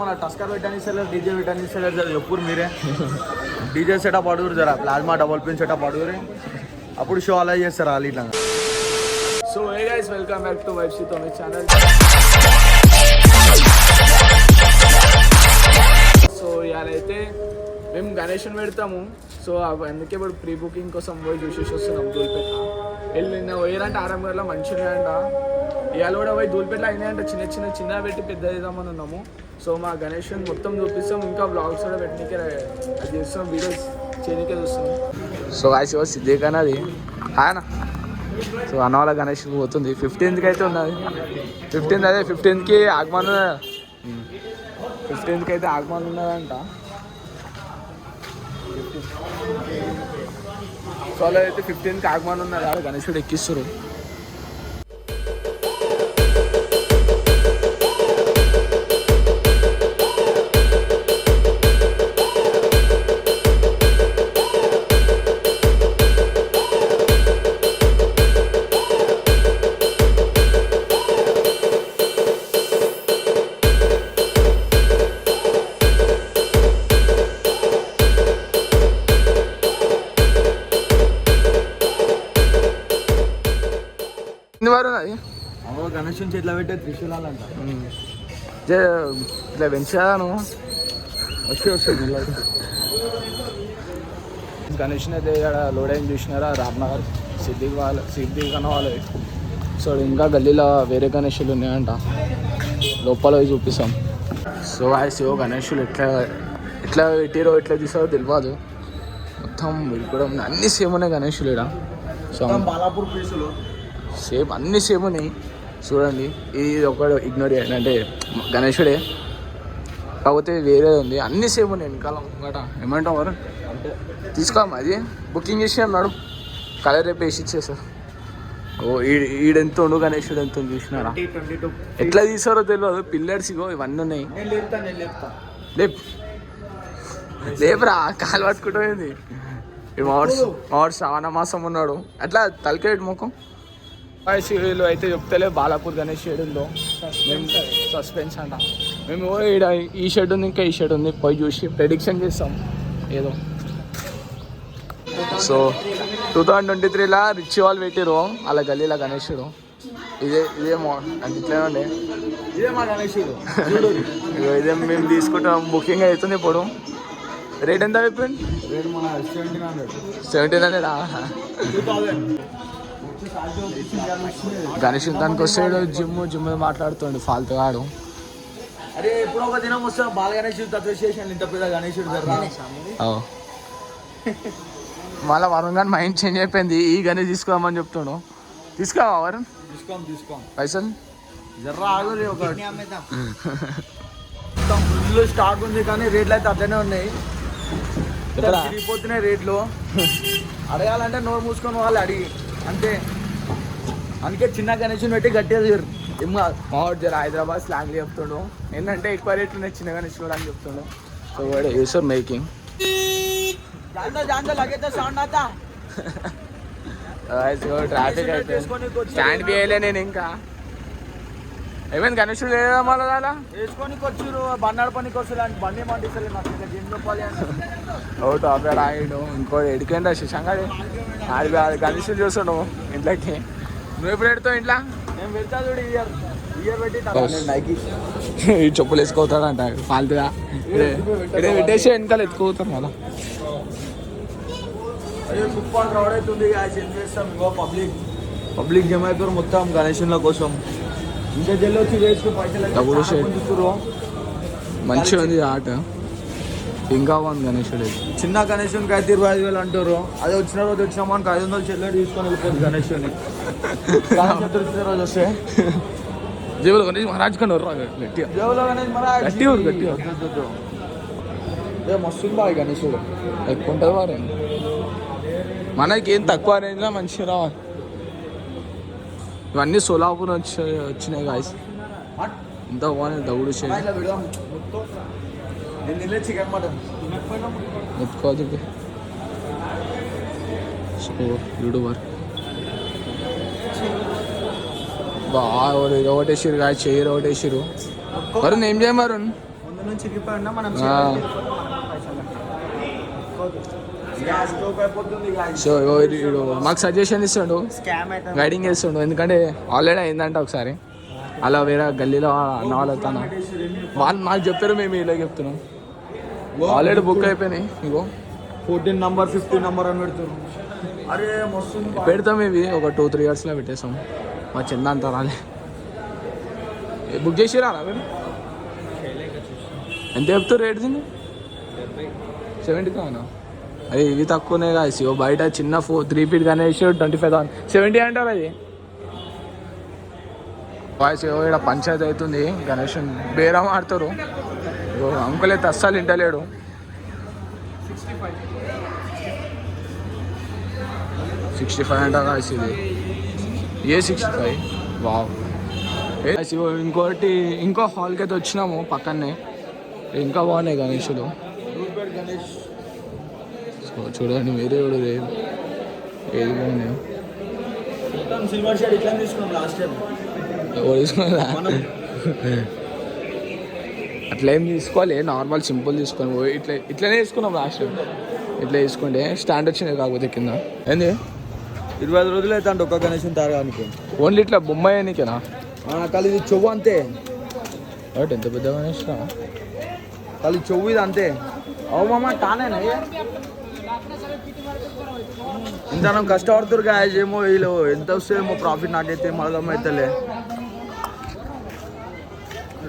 మన టస్కర్ పెట్టని sir DJ పెట్టని సార్ చెప్పురు మీరే డీజే సెటప్ అడుగురు జరా ప్లాజ్మా డబల్ పిన్ సెటప్ అడుగురి అప్పుడు షో అలా చేస్తారు వాళ్ళు ఇట్లా. So hey guys, welcome back to vibes with Amit channel. So ఇవాళ అయితే మేము గణేష్ని పెడతాము. సో అందుకే ఇప్పుడు ప్రీ బుకింగ్ కోసం పోయి చూసేసి వస్తున్నాం ధూల్పేట. నిన్న పోయారంటే ఆరంగర్లో మంచిగా అంట. ఇవాళ కూడా పోయి ధూల్పేటలో అయినాయంట. చిన్న పెట్టి పెద్ద చేద్దామని ఉన్నాము. సో మా గణేష్ మొత్తం చూపిస్తాం, ఇంకా బ్లాగ్స్ కూడా పెట్టడానికే అది చేస్తాం, వీడియోస్ చేయడానికే చూస్తాం. సో గాయ్స్ సిద్ధికన్నా అది ఆయన సో అన్న వాళ్ళ గణేష్ పోతుంది. 15th అయితే ఉన్నది. 15th ఆగమన్ 15th అయితే ఆగమన్ ఉన్నదంట. సో అలా అయితే 15th ఆగమన్ ఉన్నది. ఆడ గణేశుడు ఎక్కిస్తారు. గణేష్ ఇట్లా పెట్టే త్రిశూలాలంట. ఇట్లా పెంచాను వస్తుంది గణేష్ అయితే ఇక్కడ లోడ్ అయిన చూసినారా రామ్నగర్ సిద్ధిక్ అన్న వాళ్ళు. సో ఇంకా గల్లీలో వేరే గణేషులు ఉన్నాయంట, లోపల పోయి చూపిస్తాం. సో శివ గణేషులు ఎట్లా పెట్టిరో ఎట్లా తీసారో తెలియదు. మొత్తం కూడా అన్ని సేమ్ ఉన్నాయి గణేషులు ఇక్కడ. సో బాలాపూర్ పీసులు సేమ్ అన్ని సేమ్ ఉన్నాయి చూడండి. ఇది ఒకడు ఇగ్నోర్ చేయండి, అంటే గణేశుడే కాకపోతే వేరే ఉంది. అన్ని సేమ్ ఉన్నాయి వెనకాల ముంగట. ఏమంటావు వారు అంటే తీసుకోమా, అది బుకింగ్ చేసి అన్నాడు. కలర్ రేపు వేసి ఇచ్చేసారు. ఓ ఈడెంత ఉండు గణేశుడు ఎంత ఉంది చూసినారా? ఎట్లా తీసారో తెలియదు. పిల్లర్స్ ఇగో ఇవన్నీ ఉన్నాయి. లేపురా కాలు పట్టుకుంటుంది. మావాడు శ్రావణ మాసం ఉన్నాడు. అట్లా తలకేడు ముఖం వీళ్ళు అయితే చెప్తలే బాలాపూర్ గణేష్ షెడ్ ఉందో మేము సస్పెన్స్ అంట. మేము ఇక్కడ ఈ షెడ్ ఉంది, ఇంకా ఈ షెడ్ ఉంది, పోయి చూసి ప్రెడిక్షన్ చేస్తాం ఏదో. సో 2023 రిచ్ వాళ్ళు పెట్టిరు అలా గల్లీలో గణేషుడు. ఇదే అంటే ఇట్లనే ఉండే. ఇదే మా గణేషుడు. ఇదే మేము తీసుకుంటాం. బుకింగ్ అవుతుంది ఇప్పుడు. రేట్ ఎంత అయిపోయింది? రేట్ మన 1700. గణేష్ దానికి వస్తాడు జిమ్ మాట్లాడుతుండు ఫాల్తు వాడు. అరే ఎప్పుడు ఒక దినం వస్తా బాల గణేషుడు తత్వేషన్ ఇంత పెద్ద గణేషుడు మళ్ళీ వరుణ్ గారు మైండ్ చేంజ్ అయిపోయింది. ఈ గణేష్ తీసుకోమని చెప్తాడు. తీసుకోవా వరుణ్? తీసుకోం పైసలు జర్రా ఆగలే. ఒక ఫుల్ స్టాక్ ఉంది కానీ రేట్లు అయితే అట్లనే ఉన్నాయి. తిరిగిపోతున్నాయి రేట్లు. అడగాలంటే నోరు మూసుకొని వాళ్ళు అడిగి అంతే. అందుకే చిన్న గణేషుని పెట్టి గట్టిగా ఏం కాదు. మావాడు జర హైదరాబాద్ స్లాంగ్లీ చెప్తాడు. ఏంటంటే ఎక్కువ రేట్లు ఉన్నాయి చిన్న గణేష్ కూడా అని చెప్తాడు. సో వాడు యూసర్ మేకింగ్ ట్రాఫిక్ అయితే స్టాండ్ వేయలే నేను. ఇంకా ఏమైంది గణేషుడు లేదా మళ్ళీ అలా వేసుకొని వచ్చారు. బండాడు పనికి వస్తుంది బండి మండిస్తారు. నాకు జిమ్ చెప్పాలి అంటే ఒకటి ఆపాడు ఆగిడు. ఇంకోటి ఎడికండి శశాంగా అది గణేషుడు చూస్తాడు ఇంట్లోకి. నువ్వు ఎప్పుడు పెడతావు ఇంట్లో? నేను పెడతా చూడు. ఇయర్ పెట్టి నైకి ఈ చెప్పులు వేసుకోతాడంట ఫాల్తుగా. ఇదే పెట్టేసి వెనకాల ఎత్తుకోతారు కదా. అదే కుప్పని క్రౌడ్ అవుతుంది. ఏం చేస్తాం ఇంకో పబ్లిక్ జమ అవుతారు మొత్తం గణేషుల కోసం. ఇంకా జల్లి వచ్చి వేసుకు పైసలు మంచిగా ఉంది ఆట. ఇంకా బాగుంది గణేషుడు. చిన్న గణేషునికి అయితే 25,000 అంటారు. అదే వచ్చిన రోజు వచ్చినామని 500 చెల్లెడు తీసుకొని వెళ్ళిపోతుంది గణేషుని. వచ్చిన రోజు వస్తే జేబులో గణేష్ మహారాజ్ కన్నా జేబులో గణేష్ మహారాజ్ మస్తు బాగా గణేషుడు ఎక్కువ ఉంటుంది వారు. మనకి ఏం తక్కువ రేంజ్లో మంచిగా రావాలి. ఇవన్నీ సోలాపూర్ వచ్చినాయి గాయస్. ఎంత బాగుంది దౌడు చికెన్ మటన్ ఎత్తుకోదు. సో యూట్యూబర్ ఒకటేసిరు కాదు, చెయ్యి ఒకటేసిరు. వరుణ్ ఏం చేయం వరుణ్? ముందు నుంచి ఇరిగిపోయినా మనం సో మాకు సజెషన్ ఇస్తుండు, గైడింగ్ చేస్తుండు. ఎందుకంటే ఆల్రెడీ అయిందంట ఒకసారి అలా వేరే గల్లీలో అన్న వాళ్ళు వస్తాను, వాళ్ళు మాకు చెప్పారు, మేము ఇలా చెప్తున్నాం. ఆల్రెడీ బుక్ అయిపోయినాయి. ఇగో 14 నంబర్ 15 నంబర్ అని పెడుతున్నాం. అరే మస్తు పెడతాం, ఇవి ఒక 2-3 ఇయర్స్లో పెట్టేస్తాం. మా చిన్న అంతా రాలే. బుక్ చేసిరా మీరు? ఎంత చెప్తారు రేట్ దీన్ని? 70 కావునా? అది ఇవి తక్కువనే కాసి బయట చిన్న 3 feet గణేష్ 25,000 70 అంటారు. అది వాయిస్ ఇక్కడ పంచాయతీ అవుతుంది. గణేష్ బేరం ఆడతారు. అంకుల్ అయితే అస్సలు ఇంటలేడు. 65 అంట కాసి. ఇది ఏ 65? వావ్. ఇంకోటి ఇంకో హాల్కి అయితే వచ్చినాము పక్కనే. ఇంకా బాగున్నాయి గణేషులు. చూడండి మీరే కూడా ఏది బాగున్నాయి. సిల్వర్ షేడ్ ఇట్లా తీసుకున్నాం లాస్ట్ టైం. అట్లా ఏం తీసుకోవాలి, నార్మల్ సింపుల్ తీసుకొని ఇట్లనే తీసుకున్నాం లాస్ట్ టైం. ఇట్లా తీసుకుంటే స్టాండ్ వచ్చింది కాకపోతే కింద. ఏంది 25 రోజులు అయితే అంటే ఒక్క గణేష్ తయారానికి ఓన్లీ ఇట్లా బొమ్మ నీకేనా? కాదు ఇది చెవు అంతే. ఎంత పెద్ద గణేష్ కాదు చెవు ఇది అంతే. అవుమమ్మా తానేనా ఇంత కష్టపడుతురు గాయస్. ఏమో వీళ్ళు ఎంత వస్తుందేమో ప్రాఫిట్. నాకైతే మళ్ళీ అవుతలే.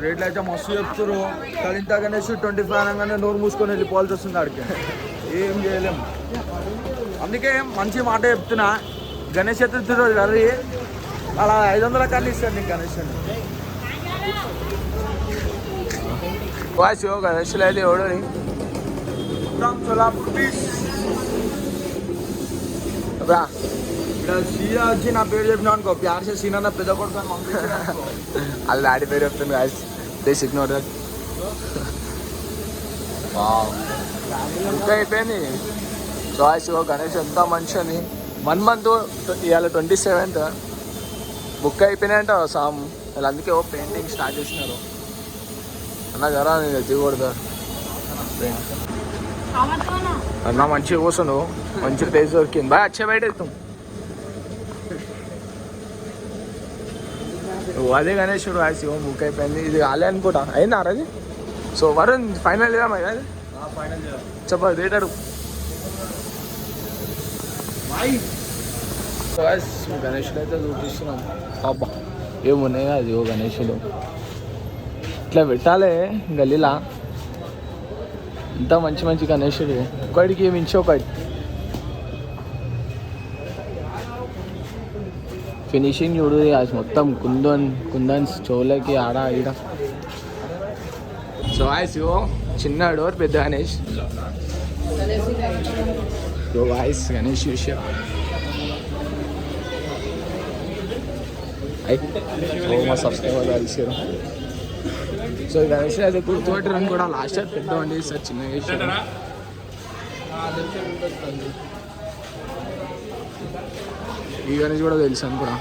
రేట్లు అయితే మస్తు చెప్తారు. కానీ ఇంత గణేష్ 25 అనగానే నోరు మూసుకొని వెళ్ళిపోవాల్సి వస్తుంది ఆడికి. ఏం చేయలేము. అందుకే మంచి మాట చెప్తున్నా, గణేష్ చతుర్థి రోజు కర్రీ అలా 500 కర్రీ ఇస్తాను నీకు గణేష్ అని. గణేష్లు అయితే ఎవడని సీనా వచ్చి నా పేరు చెప్పినా అనుకో, ప్యార్ చేసి సీనా నా పెద్ద కొడుకు వాళ్ళ డాడీ పేరు చెప్తుంది గాయస్. Please ignore that. ఇంకా అయిపోయింది. చాయిస్ గణేష్ ఎంత మంచి అని 1 month ఇవాళ 27th బుక్ అయిపోయినాయంట సామ్. వాళ్ళు అందుకే పెయింటింగ్ స్టార్ట్ చేసినారు. అన్న జరా నేను దిగకూడదు అన్న. మంచిగా కూర్చోను, మంచి ప్లేస్ దొరికింది. బాగా వచ్చే బయట అవుతాం. అదే గణేశుడు ఆ శివం బుక్ అయిపోయింది. ఇది ఆలే అనుకుంటా, అయిందా అది? సో వరుణ్ ఫైనల్ లేదా మరి? అది చెప్ప థియేటర్ గణేశుడు అయితే చూపిస్తున్నాం. అబ్బా ఏమున్నాయి అది ఓ గణేశుడు ఇట్లా పెట్టాలి గల్లీలా. ఇంత మంచి మంచి గణేశుడు ఒకటికి మించి ఒకటి. ఫినిషింగ్ చూడు మొత్తం కుందన్స్ చెవులకి ఆడ ఈడ. సో వాయిస్ చిన్న డోర్ పెద్ద గణేష్. సో వాయిస్ గణేష్ విషయం మా సబ్స్క్రైబర్ కలిసారు. సో గణేష్ అయితే గుర్తుపెట్టరని కూడా లాస్ట్ ఇయర్ పెద్ద వండి సార్ చిన్నగా వేసారు. ఈ గణేష్ కూడా తెలుసు అని కూడా.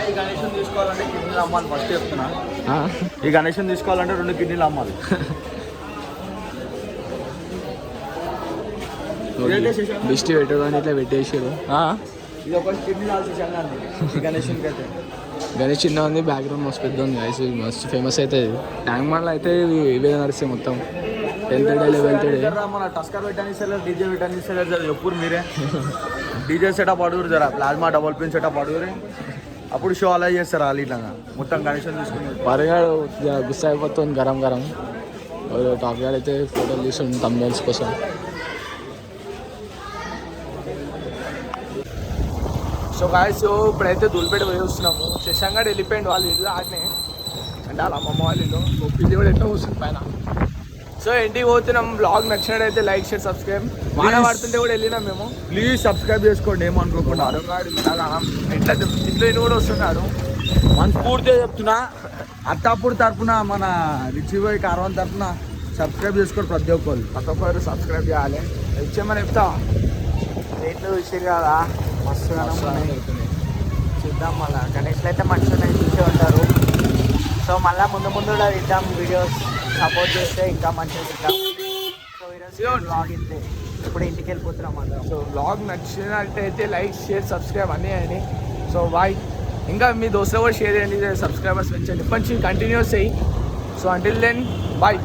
ఈ గణేషన్ తీసుకోవాలంటే కిడ్నీలు అమ్మాలి ఫస్ట్ చెప్తున్నా. ఈ గణేషన్ తీసుకోవాలంటే 2 కిడ్నీలు అమ్మాలి. దిష్టి పెట్టడం ఇట్లా పెట్టేసారు. ఇది ఒక కిడ్నీ గణేషన్కి అయితే. గణేష్ చిన్న ఉంది, బ్యాక్గ్రౌండ్ మస్తు పెద్ద ఉంది. మస్తు ఫేమస్ అవుతుంది. ట్యాంక్ మళ్ళీ అయితే ఇవే నడిస్తే మొత్తం 10th డే 11th డే. మన టస్కర్ పెట్టాను సార్, డీజే పెట్టాను సార్. ఎప్పుడు మీరే డీజే సెటప్ అడుగురు జరా, ప్లాస్మా డబల్ పిన్ సెటప్ అడుగురి. అప్పుడు షో అలా చేస్తారు వాళ్ళు ఇట్లా మొత్తం గణేషన్ తీసుకుని. పరగాడు గుస్సా అయిపోతుంది గరం గరం. టాప్ గాడు అయితే ఫోటోలు తీస్తుండే తమ్నెయిల్స్ కోసం. సో గాయస్ ఇప్పుడైతే దుల్పేట పోయి వస్తున్నాము. శశాంక్ వెళ్ళిపోయింది వాళ్ళ ఇల్లు ఆడనే, అంటే వాళ్ళ అమ్మమ్మ వాళ్ళ ఇల్లు. పిల్లి కూడా ఎట్లా వస్తుంది పైన. సో ఇంటికి పోతున్నాం. బ్లాగ్ నచ్చినట్టయితే లైక్ షేర్ సబ్స్క్రైబ్. వాన పడుతుంటే కూడా వెళ్ళినాం మేము. ప్లీజ్ సబ్స్క్రైబ్ చేసుకోండి ఏమనుకోకుండా. ఇట్లా ఇంట్లో కూడా వస్తున్నాడు. మనస్ఫూర్తిగా చెప్తున్నా. అత్తాపూర్ తరఫున మన రిచిబాయ్ కార్వాన్ తరఫున సబ్స్క్రైబ్ చేసుకోండి ప్రతి ఒక్కరు సబ్స్క్రైబ్ చేయాలి. ఇచ్చేమని చెప్తావా? రేట్లు చూసారు కదా, మస్తుగా ఉన్నాయి. చూద్దాం మళ్ళీ. గణేష్లు అయితే మంచిగా చూసే ఉంటారు. సో మళ్ళీ ముందు కూడా ఇద్దాం వీడియోస్, సపోర్ట్ చేస్తే ఇంకా మంచిగా ఇద్దాం. సో ఈరోజు బ్లాగ్ ఇంతే. ఇప్పుడు ఇంటికి వెళ్ళిపోతున్నాం అందరం. సో బ్లాగ్ నచ్చినట్టయితే లైక్, షేర్, సబ్స్క్రైబ్ అన్నీ అయ్యి. So bye. ఇంకా మీ దోస్తులు కూడా షేర్ చేయండి, సబ్స్క్రైబర్స్ పెంచండి, కొంచెం కంటిన్యూస్ అయ్యి. So until then bye.